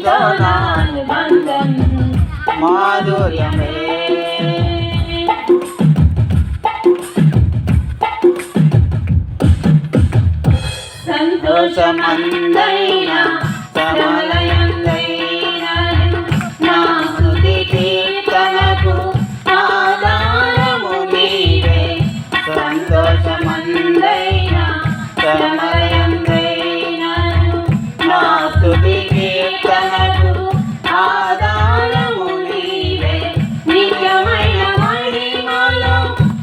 నీతో నా అనుబంధం మాధుర్యమే. సంతోషమందైనా సమలయందైనా నా స్తుతి కీర్తనకు ఆధారము నీవే. సంతోషమందైనా సమలయందైనా నా స్తుతి కీర్తనకు ఆధారము నీవే. నిత్యమైన మహిమలో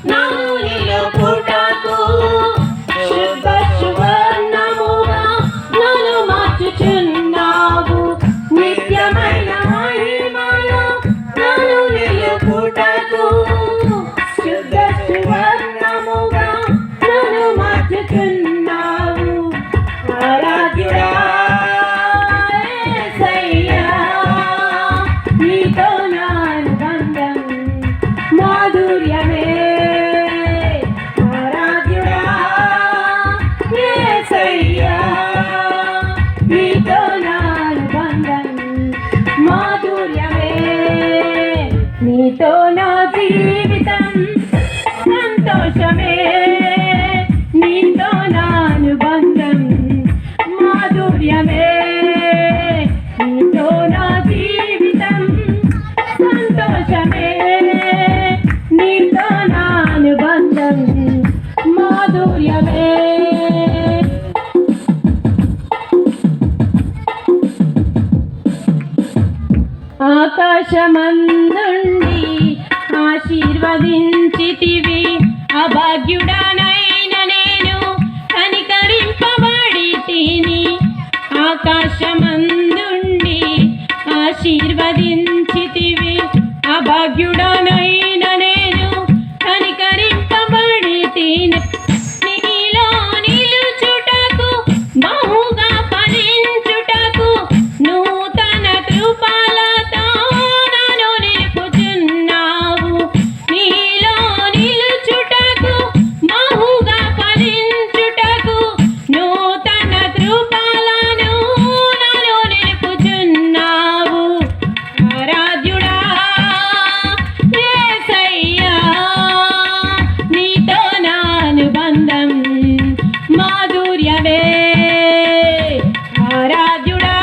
నన్ను నిలుపుటకు శుద్ధ సువర్ణముగా నన్ను మార్చుచున్నావు. నిత్యమైన మహిమలో నన్ను నిలుపుటకు శుద్ధ సువర్ణముగా నన్ను మార్చుచున్నావు. ఆరాధ్యుడా యేసయ్యా, నీతో నా అనుబంధం మాధుర్యమే. ఆరాధ్యుడా యేసయ్యా, నీతో నా అనుబంధం మాధుర్యమే. నీతో నా జీవితం సంతోషమే. నీతో నా అనుబంధం మాధుర్యమే. నీతో నా జీవితం సంతోషమే. నీతో నా అనుబంధం మాధుర్యమే. ఆకాశమందుండి ఆశీర్వదించితివి. అభాగ్యుడనైన నేను కనికరింపబడితిని. ఆకాశమందుండి ఆశీర్వదించితివి. అభాగ్యుడనైన నేను కనికరింపబడితిని. నీలో నిలుచుటకు బహుగా ఫలించుటకు నూతన కృపలతో నన్ను నిలుపుచున్నావు. నీలో నిలుచుటకు బహుగా ఫలించుటకు నూతన కృపలను నన్ను నిలుపుచున్నావు. ఆరాధ్యుడా యేసయ్యా, నీతో నా అనుబంధం మాధుర్యమే. ఆరాధ్యుడా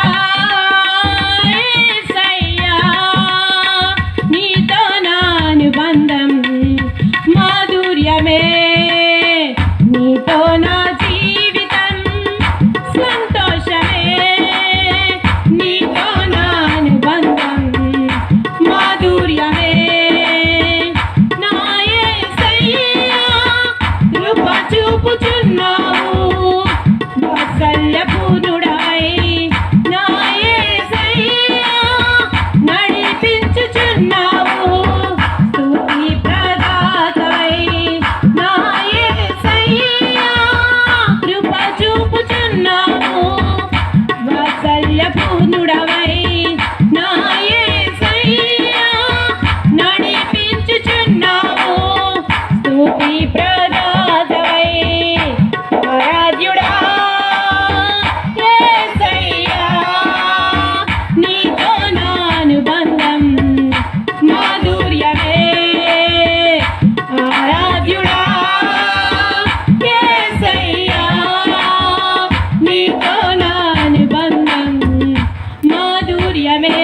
యేసయ్యా, నీతో నా అనుబంధం మాధుర్యమే. నీతో నా జీవితం సంతోషమే. నీతో నా అనుబంధం మాధుర్యమే. నా యేసయ్యా, కృప చూపుచున్నావు. వాత్సల్యపూర్ణుడై నా యేసయ్యా నడిపించుచున్నావు. స్తుతి ప్రదాతవై నా యేసయ్యా కృప చూపుచున్నావు. వాత్సల్యపూర్ణుడవై నా యేసయ్యా నడిపించుచున్నావు. స్తుతి ప్రదాతవై. ఆరాధ్యుడా యేసయ్యా, నీతో నా అనుబంధం మాధుర్యమే. ఆరాధ్యుడా యేసయ్యా, నీతో నా అనుబంధం మాధుర్యమే.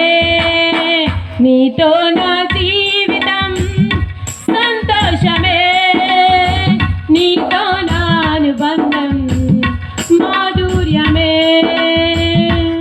నీతో నా